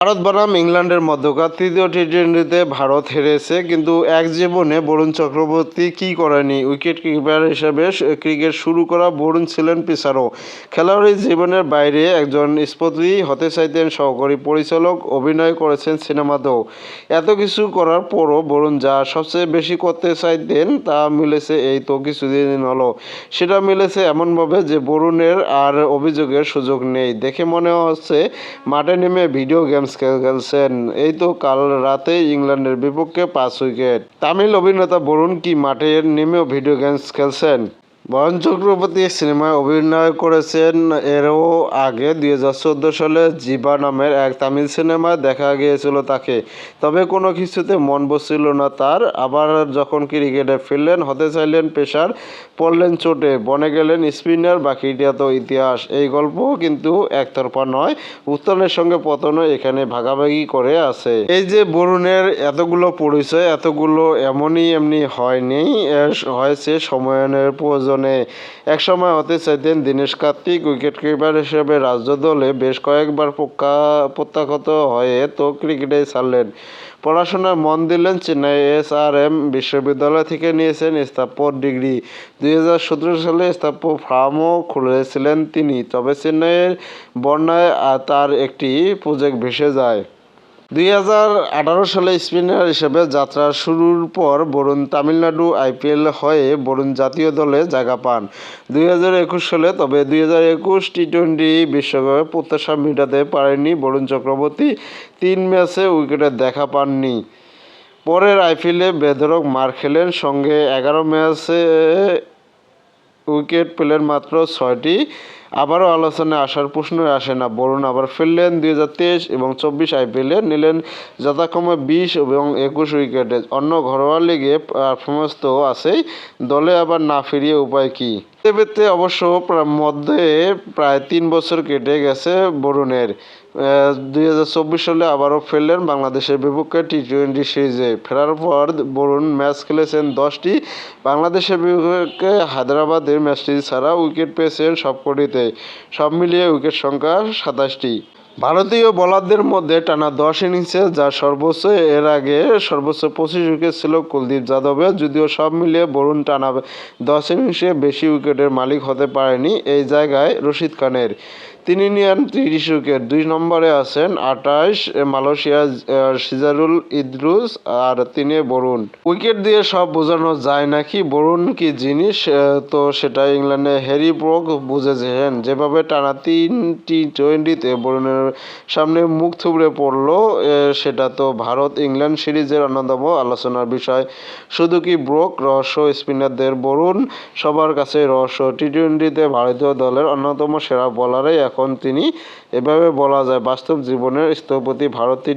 ভারত বনাম ইংল্যান্ডের মধ্যকার তৃতীয় টি-টোয়েন্টিতে ভারত হেরেছে, কিন্তু এক জীবনে বরুণ চক্রবর্তী কী করেনি। উইকেট কিপার হিসেবে ক্রিকেট শুরু করা বরুণ ছিলেন পেসারও। খেলোয়াড়ি জীবনের বাইরে একজন স্থপতি হতে চাইতেন, সহকারী পরিচালক, অভিনয় করেছেন সিনেমাতেও। এত কিছু করার পরও বরুণ যা সবচেয়ে বেশি করতে চাইতেন তা মিলেছে এই তো কিছুদিন হলো। সেটা মিলেছে এমনভাবে যে বরুণের আর অভিযোগের সুযোগ নেই। দেখে মনে হচ্ছে মাঠে নেমে ভিডিও গেমস খেলছেন। এই তো কাল রাতে ইংল্যান্ডের বিপক্ষে 5 উইকেট। তামিল অভিনেতা বরুণ কি মাঠে নেমেও ভিডিও গেমস খেলছেন? বরুণ চক্রবর্তী সিনেমায় অভিনয় করেছেন এরও আগে। 2014 সালে জিবা নামের এক তামিল সিনেমায় দেখা গিয়েছিল তাকে, তবে কোনো কিছুতে মন বসছিল না তার। আবার যখন ক্রিকেটে ফিরলেন, হতে চাইলেন পেসার, পড়লেন চোটে, বনে গেলেন স্পিনার, বাকিটা তো ইতিহাস। এই গল্প কিন্তু একতরফা নয়, উত্থানের সঙ্গে পতনও এখানে ভাগাভাগি করে আছে। এই যে বরুণের এতগুলো পরিচয়, এতগুলো এমনি হয়নি, হয়েছে সময়ের প্রয়োজনে। একসময় হতে চাইতেন দীনেশ কার্তিক, উইকেট কিপার হিসেবে রাজ্য দলে বেশ কয়েকবার প্রত্যাখ্যাত হয়ে তো ক্রিকেটেই ছাড়লেন। পড়াশোনায় মন দিলেন। চেন্নাই SRM বিশ্ববিদ্যালয় থেকে নিয়েছেন স্থাপত্য ডিগ্রি। 2017 সালে স্থাপত্য ফার্মও খুলেছিলেন তিনি, তবে চেন্নাইয়ের বন্যায় তার একটি প্রজেক্ট ভেসে যায়। 2018 সালে স্পিনার হিসেবে যাত্রা শুরুর পর বরুণ তামিলনাড়ু IPL হয়ে বরুণ জাতীয় দলে জায়গা পান 2021 সালে। তবে 2021 টি-টোয়েন্টি বিশ্বকাপে প্রত্যাশা মেটাতে পারেননি বরুণ চক্রবর্তী। 3 ম্যাচে উইকেটের দেখা পাননি। পরের IPL-এ বেধড়ক মার খেলেন। সঙ্গে 11 ম্যাচে উইকেট পেলেন মাত্র 6টি। আবারও আলোচনায় আসার প্রশ্নই আসে না। বরুণ আবার ফিরলেন 2023 এবং 24 IPL-এ, নিলেন যথাক্রমে 20 এবং 21 উইকেটে। অন্য ঘরোয়া লিগে পারফরমেন্স তো আছেই, দলে আবার না ফিরিয়ে উপায় কী? পেতে অবশ্য মধ্যে প্রায় 3 বছর কেটে গেছে বরুণের। 2024 সালে আবারও ফিরলেন বাংলাদেশের বিপক্ষে টি-টোয়েন্টি সিরিজে। ফেরার পর বরুণ ম্যাচ খেলেছেন 10টি। বাংলাদেশের বিপক্ষে হায়দ্রাবাদের ম্যাচটি ছাড়া উইকেট পেয়েছেন সবকটিতে। সব মিলিয়ে উইকেট সংখ্যা 27টি। ভারতীয় বোলারদের মধ্যে টানা 10 ইনিংসে যা সর্বোচ্চ। এর আগে সর্বোচ্চ 25 উইকেট ছিল কুলদীপ যাদবের। যদিও সব মিলিয়ে বরুণ টানা 10 ইনিংসে বেশি উইকেটের মালিক হতে পারেনি। এই জায়গায় রশিদ খানের, তিনি নেন 30 উইকেট। 2 নম্বরে আছেন 28 মালয়েশিয়ার সিজারুল ইদ্রুস, আর 3-এ বরুণ। উইকেট দিয়ে সব বোঝানো যায় নাকি? বরুণ কি জিনিস, তো সেটা ইংল্যান্ডে হ্যারি ব্রুক বুঝেছেন। যেভাবে টানা 3 টি-টোয়েন্টিতে বরুণের সামনে মুখ থুবড়ে পড়ল, সেটা তো ভারত ইংল্যান্ড সিরিজের অন্যতম আলোচনার বিষয়। শুধু কি ব্রুক রহস্য, স্পিনারদের বরুণ সবার কাছে রহস্য। টি-টোয়েন্টিতে ভারতীয় দলের অন্যতম সেরা বোলারই এখন তিনি। এভাবে বলা যায় বাস্তব জীবনের স্থপতি ভারত টি